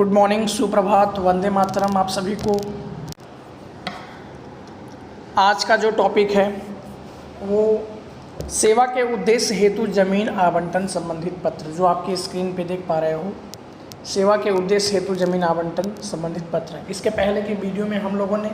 Good morning, सुप्रभात, वंदे मातरम आप सभी को। आज का जो टॉपिक है वो सेवा के उद्देश्य हेतु जमीन आवंटन संबंधित पत्र, जो आपकी स्क्रीन पे देख पा रहे हो। सेवा के उद्देश्य हेतु जमीन आवंटन संबंधित पत्र। इसके पहले की वीडियो में हम लोगों ने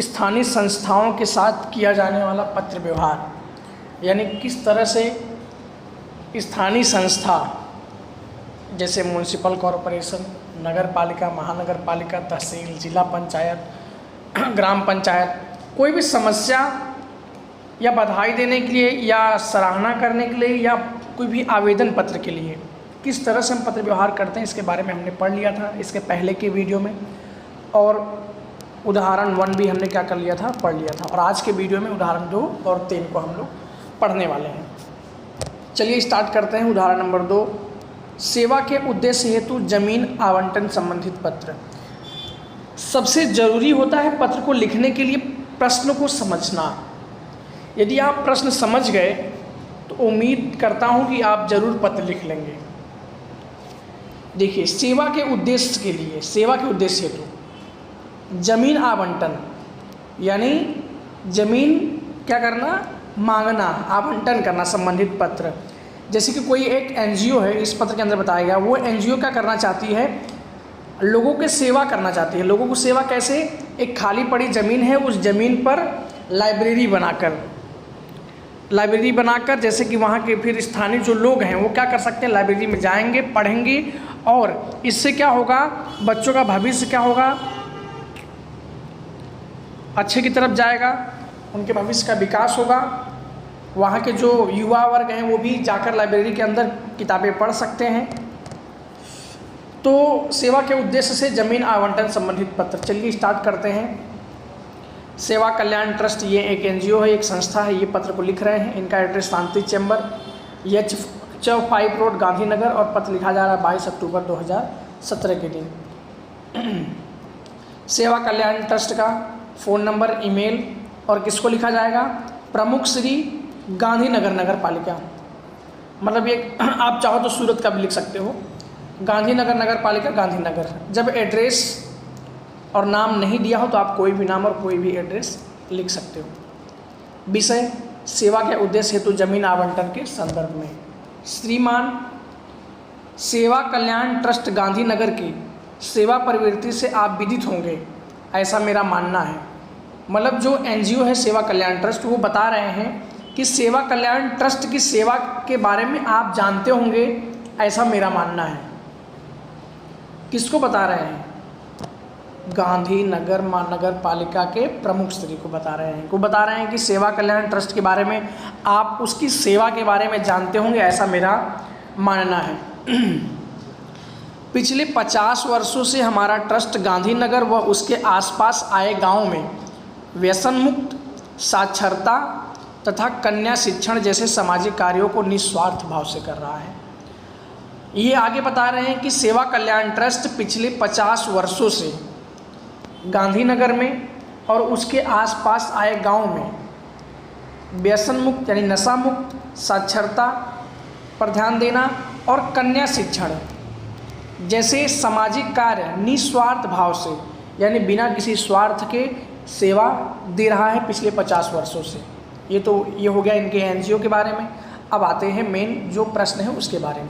स्थानीय संस्थाओं के साथ किया जाने वाला पत्र व्यवहार, यानी किस तरह से स्थानीय संस्था जैसे म्युनिसिपल कॉरपोरेशन, नगर पालिका, महानगर पालिका, तहसील, जिला पंचायत, ग्राम पंचायत, कोई भी समस्या या बधाई देने के लिए या सराहना करने के लिए या कोई भी आवेदन पत्र के लिए किस तरह से हम पत्र व्यवहार करते हैं, इसके बारे में हमने पढ़ लिया था इसके पहले के वीडियो में। और उदाहरण 1 भी हमने क्या कर लिया था, पढ़ लिया था। और आज के वीडियो में उदाहरण 2 और 3 को हम लोग पढ़ने वाले हैं। चलिए स्टार्ट करते हैं। उदाहरण नंबर 2, सेवा के उद्देश्य हेतु जमीन आवंटन संबंधित पत्र। सबसे ज़रूरी होता है पत्र को लिखने के लिए प्रश्न को समझना। यदि आप प्रश्न समझ गए तो उम्मीद करता हूं कि आप जरूर पत्र लिख लेंगे। देखिए, सेवा के उद्देश्य के लिए, सेवा के उद्देश्य हेतु जमीन आवंटन, यानी जमीन क्या करना, मांगना, आवंटन करना संबंधित पत्र। जैसे कि कोई एक एनजीओ है, इस पत्र के अंदर बताया गया, वो एनजीओ क्या करना चाहती है, लोगों की सेवा करना चाहती है। लोगों को सेवा कैसे, एक खाली पड़ी ज़मीन है, उस ज़मीन पर लाइब्रेरी बनाकर जैसे कि वहाँ के फिर स्थानीय जो लोग हैं वो क्या कर सकते हैं, लाइब्रेरी में जाएंगे, पढ़ेंगे, और इससे क्या होगा, बच्चों का भविष्य क्या होगा, अच्छे की तरफ जाएगा, उनके भविष्य का विकास होगा। वहाँ के जो युवा वर्ग हैं वो भी जाकर लाइब्रेरी के अंदर किताबें पढ़ सकते हैं। तो सेवा के उद्देश्य से जमीन आवंटन संबंधित पत्र। चलिए स्टार्ट करते हैं। सेवा कल्याण ट्रस्ट, ये एक एनजीओ है, एक संस्था है, ये पत्र को लिख रहे हैं। इनका एड्रेस शांति चैम्बर, H5 रोड, गांधीनगर, और पत्र लिखा जा रहा है 22 अक्टूबर 2017 के दिन। सेवा कल्याण ट्रस्ट का फ़ोन नंबर, ईमेल, और किसको लिखा जाएगा, प्रमुख श्री गांधीनगर नगर पालिका। मतलब ये आप चाहो तो सूरत का भी लिख सकते हो, गांधीनगर नगर पालिका, गांधीनगर। जब एड्रेस और नाम नहीं दिया हो तो आप कोई भी नाम और कोई भी एड्रेस लिख सकते हो। विषय, सेवा के उद्देश्य हेतु जमीन आवंटन के संदर्भ में। श्रीमान, सेवा कल्याण ट्रस्ट गांधीनगर की सेवा प्रवृत्ति से आप विदित होंगे, ऐसा मेरा मानना है। मतलब जो एनजीओ है सेवा कल्याण ट्रस्ट, वो बता रहे हैं कि सेवा कल्याण ट्रस्ट की सेवा के बारे में आप जानते होंगे, ऐसा मेरा मानना है। किसको बता रहे हैं, गांधीनगर महानगर पालिका के प्रमुख श्री को बता रहे हैं। को बता रहे हैं कि सेवा कल्याण ट्रस्ट के बारे में आप उसकी सेवा के बारे में जानते होंगे, ऐसा मेरा मानना है। पिछले 50 वर्षों से हमारा ट्रस्ट गांधीनगर व उसके आसपास आए गाँव में व्यसन मुक्त, साक्षरता तथा कन्या शिक्षण जैसे सामाजिक कार्यों को निस्वार्थ भाव से कर रहा है। ये आगे बता रहे हैं कि सेवा कल्याण ट्रस्ट पिछले 50 वर्षों से गांधीनगर में और उसके आसपास आए गांव में व्यसन मुक्त यानी नशा मुक्त, साक्षरता पर ध्यान देना और कन्या शिक्षण जैसे सामाजिक कार्य निस्वार्थ भाव से, यानी बिना किसी स्वार्थ के सेवा दे रहा है पिछले 50 वर्षों से। ये हो गया इनके एनजीओ के बारे में। अब आते हैं मेन जो प्रश्न है उसके बारे में।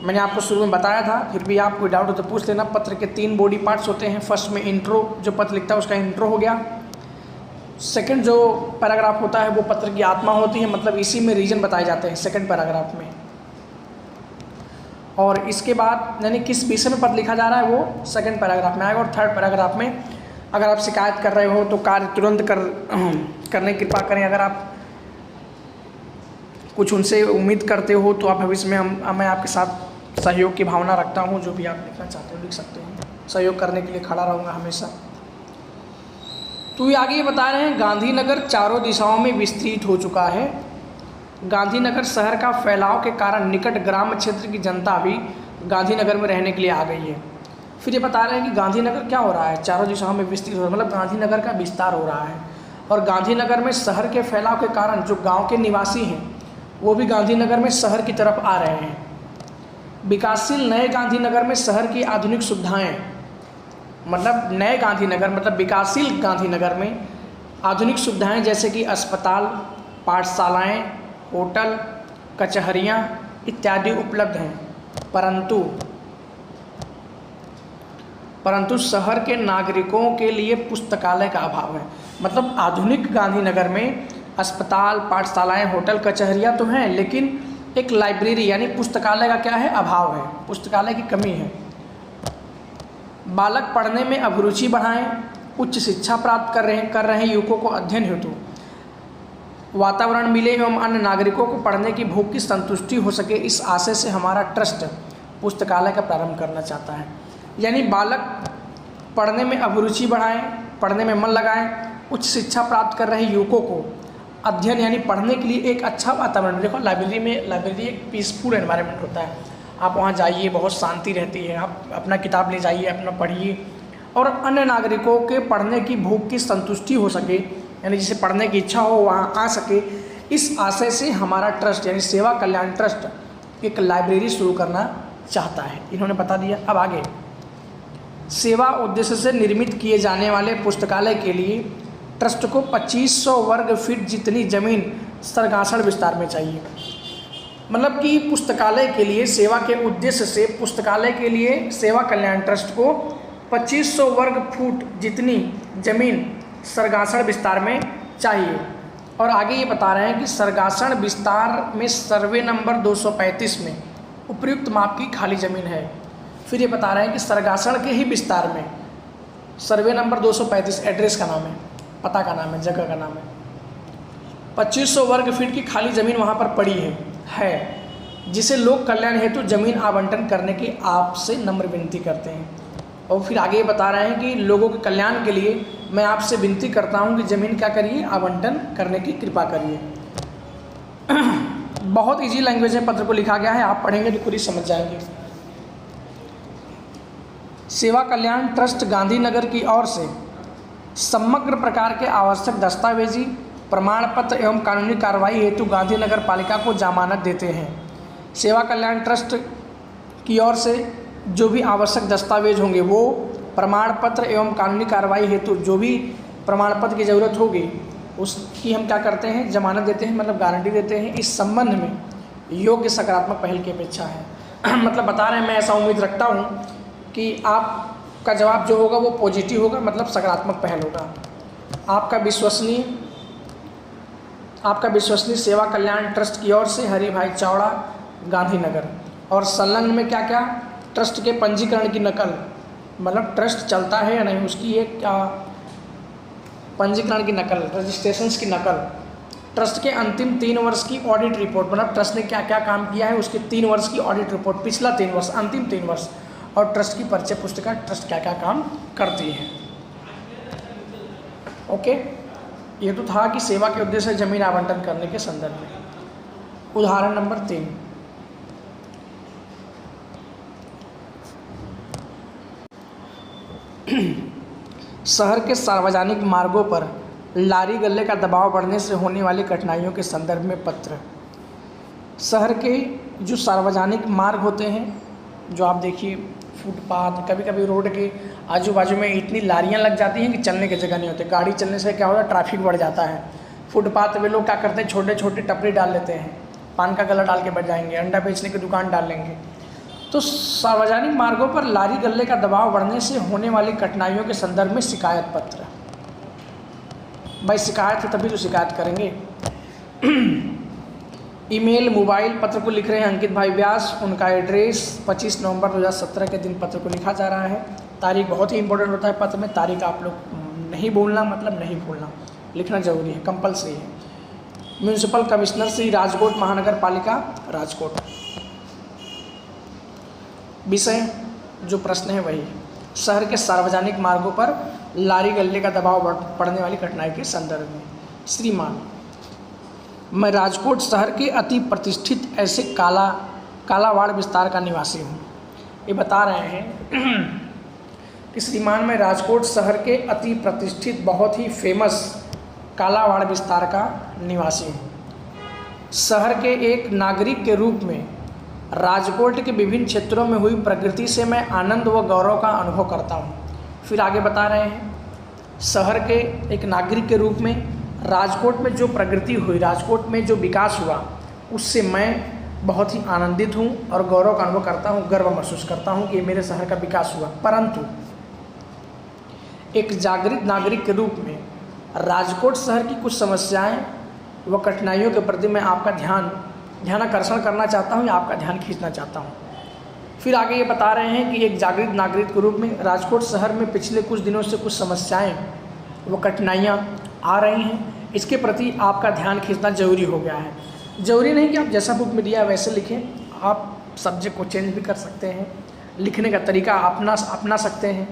मैंने आपको शुरू में बताया था, फिर भी आप कोई डाउट हो तो पूछ लेना। पत्र के 3 बॉडी पार्ट्स होते हैं। फर्स्ट में इंट्रो, जो पत्र लिखता है उसका इंट्रो हो गया। सेकंड जो पैराग्राफ होता है वो पत्र की आत्मा होती है, मतलब इसी में रीजन बताए जाते हैं सेकंड पैराग्राफ में। और इसके बाद यानी किस विषय में पत्र लिखा जा रहा है वो सेकंड पैराग्राफ में आएगा। और थर्ड पैराग्राफ में अगर आप शिकायत कर रहे हो तो कार्य तुरंत करने की कृपा करें। अगर आप कुछ उनसे उम्मीद करते हो तो आप भविष्य में मैं आपके साथ सहयोग की भावना रखता हूं। जो भी आप लिखना चाहते हो लिख सकते हो, सहयोग करने के लिए खड़ा रहूँगा हमेशा। तो ये आगे बता रहे हैं, गांधीनगर चारों दिशाओं में विस्तृत हो चुका है। गांधीनगर शहर का फैलाव के कारण निकट ग्राम क्षेत्र की जनता भी गांधीनगर में रहने के लिए आ गई है। फिर ये बता रहे हैं कि गांधीनगर क्या हो रहा है, चारों दिशाओं में विस्तृत हो रहा है, मतलब गांधीनगर का विस्तार हो रहा है। और गांधीनगर में शहर के फैलाव के कारण जो गांव के निवासी हैं वो भी गांधीनगर में शहर की तरफ आ रहे हैं। विकासशील नए गांधीनगर में शहर की आधुनिक सुविधाएं, मतलब नए गांधीनगर मतलब विकासशील गांधीनगर में आधुनिक सुविधाएं जैसे कि अस्पताल, पाठशालाएं, होटल, कचहरियां इत्यादि उपलब्ध हैं, परंतु शहर के नागरिकों के लिए पुस्तकालय का अभाव है। मतलब आधुनिक गांधीनगर में अस्पताल, पाठशालाएं, होटल, कचहरियां तो हैं, लेकिन एक लाइब्रेरी यानी पुस्तकालय का क्या है, अभाव है, पुस्तकालय की कमी है। बालक पढ़ने में अभिरुचि बढ़ाएं, उच्च शिक्षा प्राप्त कर रहे हैं युवकों को अध्ययन हेतु वातावरण मिले एवं अन्य नागरिकों को पढ़ने की भूख की संतुष्टि हो सके, इस आशय से हमारा ट्रस्ट पुस्तकालय का प्रारंभ करना चाहता है। यानी बालक पढ़ने में अभिरुचि बढ़ाएं, पढ़ने में मन लगाएं, उच्च शिक्षा प्राप्त कर रहे युवकों को अध्ययन यानी पढ़ने के लिए एक अच्छा वातावरण। देखो लाइब्रेरी एक पीसफुल एनवायरनमेंट होता है, आप वहाँ जाइए, बहुत शांति रहती है, आप अपना किताब ले जाइए, अपना पढ़िए, और अन्य नागरिकों के पढ़ने की भूख की संतुष्टि हो सके, यानी जिसे पढ़ने की इच्छा हो वहाँ आ सके, इस आशय से हमारा ट्रस्ट यानी सेवा कल्याण ट्रस्ट एक लाइब्रेरी शुरू करना चाहता है। इन्होंने बता दिया। अब आगे, सेवा उद्देश्य से निर्मित किए जाने वाले पुस्तकालय के लिए ट्रस्ट को 2500 वर्ग फीट जितनी ज़मीन सरगासण विस्तार में चाहिए। मतलब कि पुस्तकालय के लिए सेवा के उद्देश्य से पुस्तकालय के लिए सेवा कल्याण ट्रस्ट को 2500 वर्ग फुट जितनी ज़मीन सरगासण विस्तार में चाहिए। और आगे ये बता रहे हैं कि सरगासण विस्तार में सर्वे नंबर 235 में उपयुक्त माप की खाली ज़मीन है। फिर ये बता रहे हैं कि सरगासण के ही विस्तार में सर्वे नंबर 235 एड्रेस का नाम है, पता का नाम है, जगह का नाम है, 2500 वर्ग फीट की खाली ज़मीन वहाँ पर पड़ी है जिसे लोक कल्याण हेतु जमीन आवंटन करने की आपसे नम्र विनती करते हैं। और फिर आगे ये बता रहे हैं कि लोगों के कल्याण के लिए मैं आपसे विनती करता हूँ कि ज़मीन क्या करिए, आवंटन करने की कृपा करिए। बहुत इजी लैंग्वेज में पत्र को लिखा गया है, आप पढ़ेंगे तो पूरी समझ जाएंगे। सेवा कल्याण ट्रस्ट गांधीनगर की ओर से समग्र प्रकार के आवश्यक दस्तावेजी, प्रमाण पत्र एवं कानूनी कार्रवाई हेतु गांधीनगर पालिका को जमानत देते हैं। सेवा कल्याण ट्रस्ट की ओर से जो भी आवश्यक दस्तावेज होंगे वो प्रमाण पत्र एवं कानूनी कार्रवाई हेतु जो भी प्रमाण पत्र की ज़रूरत होगी उसकी हम क्या करते हैं, जमानत देते हैं, मतलब गारंटी देते हैं। इस संबंध में योग्य सकारात्मक पहल की अपेक्षा है। मतलब बता रहे हैं, मैं ऐसा उम्मीद रखता हूँ कि आपका जवाब जो होगा वो पॉजिटिव होगा, मतलब सकारात्मक पहल होगा। आपका विश्वसनीय सेवा कल्याण ट्रस्ट की ओर से हरि भाई चावड़ा गांधीनगर। और संलग्न में क्या क्या, ट्रस्ट के पंजीकरण की नकल, मतलब ट्रस्ट चलता है या नहीं उसकी एक पंजीकरण की नकल, रजिस्ट्रेशंस की नकल, ट्रस्ट के अंतिम 3 वर्ष की ऑडिट रिपोर्ट, मतलब ट्रस्ट ने क्या क्या काम किया है उसके 3 वर्ष की ऑडिट रिपोर्ट, पिछला 3 वर्ष, अंतिम 3 वर्ष, और ट्रस्ट की परिचय पुस्तिका, ट्रस्ट क्या क्या काम करती है। ओके, ये तो था कि सेवा के उद्देश्य से जमीन आवंटन करने के संदर्भ में। उदाहरण नंबर 3, शहर के सार्वजनिक मार्गों पर लारी गल्ले का दबाव बढ़ने से होने वाली कठिनाइयों के संदर्भ में पत्र। शहर के जो सार्वजनिक मार्ग होते हैं, जो आप देखिए फुटपाथ, कभी कभी रोड के आजू बाजू में इतनी लारियां लग जाती हैं कि चलने की जगह नहीं होती। गाड़ी चलने से क्या होता है, ट्रैफिक बढ़ जाता है। फुटपाथ पे लोग क्या करते हैं, छोटे छोटे टपरी डाल लेते हैं, पान का गला डाल के बैठ जाएंगे, अंडा बेचने की दुकान डाल लेंगे। तो सार्वजनिक मार्गों पर लारी गल्ले का दबाव बढ़ने से होने वाली कठिनाइयों के संदर्भ में शिकायत पत्र। भाई शिकायत है तभी तो शिकायत करेंगे। ईमेल, मोबाइल पत्र को लिख रहे हैं अंकित भाई व्यास, उनका एड्रेस 25 नवंबर 2017 के दिन पत्र को लिखा जा रहा है। तारीख बहुत ही इंपॉर्टेंट होता है पत्र में, तारीख आप लोग नहीं भूलना, मतलब नहीं भूलना, लिखना जरूरी है, कंपलसरी है। म्यूनिसिपल कमिश्नर श्री राजकोट महानगर पालिका राजकोट। विषय जो प्रश्न है वही, शहर के सार्वजनिक मार्गों पर लारी गल्ले का दबाव पड़ने वाली कठिनाई के संदर्भ में। श्रीमान, मैं राजकोट शहर के अति प्रतिष्ठित ऐसे कालावाड़ विस्तार का निवासी हूँ। ये बता रहे हैं कि श्रीमान मैं राजकोट शहर के अति प्रतिष्ठित बहुत ही फेमस कालावाड़ विस्तार का निवासी हूँ। शहर के एक नागरिक के रूप में राजकोट के विभिन्न क्षेत्रों में हुई प्रकृति से मैं आनंद व गौरव का अनुभव करता हूँ। फिर आगे बता रहे हैं, शहर के एक नागरिक के रूप में राजकोट में जो प्रगति हुई, राजकोट में जो विकास हुआ, उससे मैं बहुत ही आनंदित हूँ और गौरव का अनुभव करता हूँ, गर्व महसूस करता हूँ कि मेरे शहर का विकास हुआ। परंतु एक जागृत नागरिक के रूप में राजकोट शहर की कुछ समस्याएं व कठिनाइयों के प्रति मैं आपका ध्यानाकर्षण करना चाहता हूँ या आपका ध्यान खींचना चाहता हूँ। फिर आगे ये बता रहे हैं कि एक जागृत नागरिक के रूप में राजकोट शहर में पिछले कुछ दिनों से कुछ समस्याएं व कठिनाइयाँ आ रही हैं, इसके प्रति आपका ध्यान खींचना जरूरी हो गया है। ज़रूरी नहीं कि आप जैसा बुक में दिया है वैसे लिखें, आप सब्जेक्ट को चेंज भी कर सकते हैं, लिखने का तरीका अपना सकते हैं।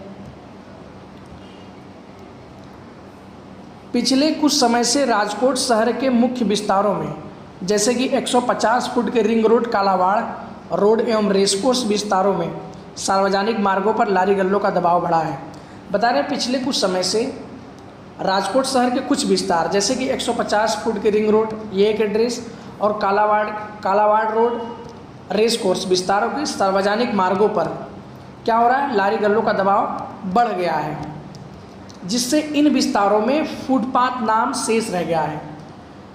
पिछले कुछ समय से राजकोट शहर के मुख्य विस्तारों में जैसे कि 150 फुट के रिंग रोड, कालावाड़ रोड एवं रेसकोर्स विस्तारों में सार्वजनिक मार्गों पर लारी गल्लों का दबाव बढ़ा है। बता रहे हैं पिछले कुछ समय से राजकोट शहर के कुछ विस्तार जैसे कि 150 फुट के रिंग रोड, ये एक एड्रेस, और कालावाड़ रोड रेस कोर्स विस्तारों के सार्वजनिक मार्गों पर क्या हो रहा है, लारी गल्लों का दबाव बढ़ गया है, जिससे इन विस्तारों में फुटपाथ नाम शेष रह गया है।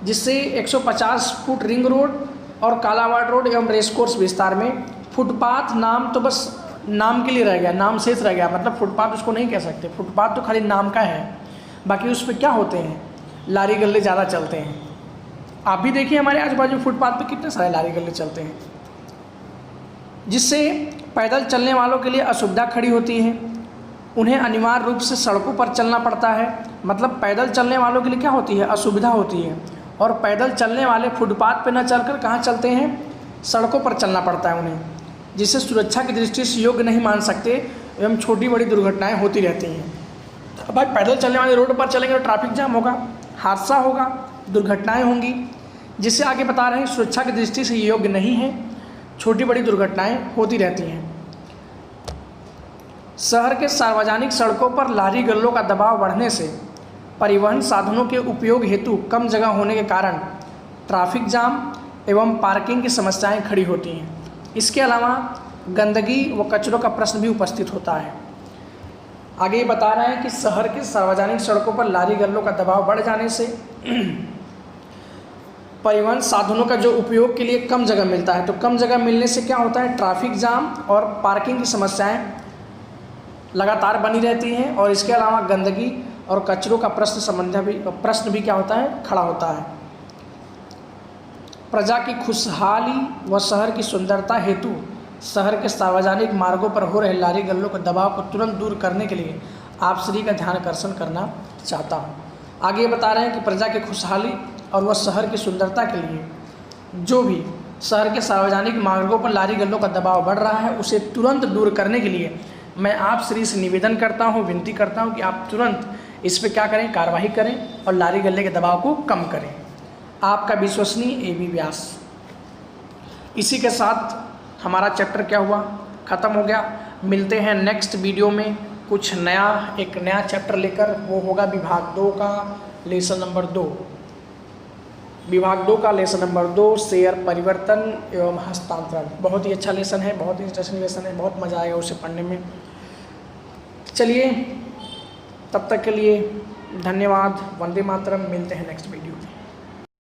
जिससे 150 फुट रिंग रोड और कालावाड़ रोड एवं रेस कोर्स विस्तार में फुटपाथ नाम तो बस नाम के लिए रह गया, नाम शेष रह गया, मतलब फुटपाथ उसको नहीं कह सकते, फुटपाथ तो खाली नाम का है, बाकी उस पर क्या होते हैं, लारी गल्ले ज़्यादा चलते हैं। आप भी देखिए हमारे आजू बाजू फुटपाथ पे कितने सारे लारी गल्ले चलते हैं, जिससे पैदल चलने वालों के लिए असुविधा खड़ी होती है। उन्हें अनिवार्य रूप से सड़कों पर चलना पड़ता है, मतलब पैदल चलने वालों के लिए क्या होती है, असुविधा होती है। और पैदल चलने वाले फुटपाथ पे न चलकर कहाँ चलते हैं, सड़कों पर चलना पड़ता है उन्हें, जिसे सुरक्षा की दृष्टि से योग्य नहीं मान सकते एवं छोटी बड़ी दुर्घटनाएँ होती रहती हैं। अब भाई पैदल चलने वाले रोड पर चलेंगे तो ट्रैफिक जाम होगा, हादसा होगा, दुर्घटनाएं होंगी, जिससे आगे बता रहे हैं सुरक्षा की दृष्टि से योग्य नहीं है, छोटी बड़ी दुर्घटनाएं होती रहती हैं। शहर के सार्वजनिक सड़कों पर लारी गल्लों का दबाव बढ़ने से परिवहन साधनों के उपयोग हेतु कम जगह होने के कारण ट्रैफिक जाम एवं पार्किंग की समस्याएं खड़ी होती हैं। इसके अलावा गंदगी व कचरों का प्रश्न भी उपस्थित होता है। आगे ये बता रहे हैं कि शहर के सार्वजनिक सड़कों पर लारी गल्लों का दबाव बढ़ जाने से परिवहन साधनों का जो उपयोग के लिए कम जगह मिलता है, तो कम जगह मिलने से क्या होता है, ट्रैफिक जाम और पार्किंग की समस्याएं लगातार बनी रहती हैं। और इसके अलावा गंदगी और कचरों का प्रश्न भी क्या होता है, खड़ा होता है। प्रजा की खुशहाली व शहर की सुंदरता हेतु शहर के सार्वजनिक मार्गों पर हो रहे लारी गल्लों के दबाव को तुरंत दूर करने के लिए आप सभी का ध्यान आकर्षण करना चाहता हूँ। आगे बता रहे हैं कि प्रजा की खुशहाली और वह शहर की सुंदरता के लिए जो भी शहर के सार्वजनिक मार्गों पर लारी गल्लों का दबाव बढ़ रहा है, उसे तुरंत दूर करने के लिए मैं आप श्री से निवेदन करता हूँ, विनती करता हूँ कि आप तुरंत इस पर क्या करें, कार्रवाई करें और लारी गल्ले के दबाव को कम करें। आपका विश्वसनीय AB व्यास। इसी के साथ हमारा चैप्टर क्या हुआ, ख़त्म हो गया। मिलते हैं नेक्स्ट वीडियो में कुछ नया, एक नया चैप्टर लेकर। वो होगा विभाग 2 का लेसन नंबर 2, विभाग 2 का लेसन नंबर 2, शेयर परिवर्तन एवं हस्तांतरण। बहुत ही अच्छा लेसन है, बहुत ही इंटरेस्टिंग लेसन है, बहुत मज़ा आएगा उसे पढ़ने में। चलिए तब तक के लिए धन्यवाद। वंदे मातरम। मिलते हैं नेक्स्ट वीडियो में।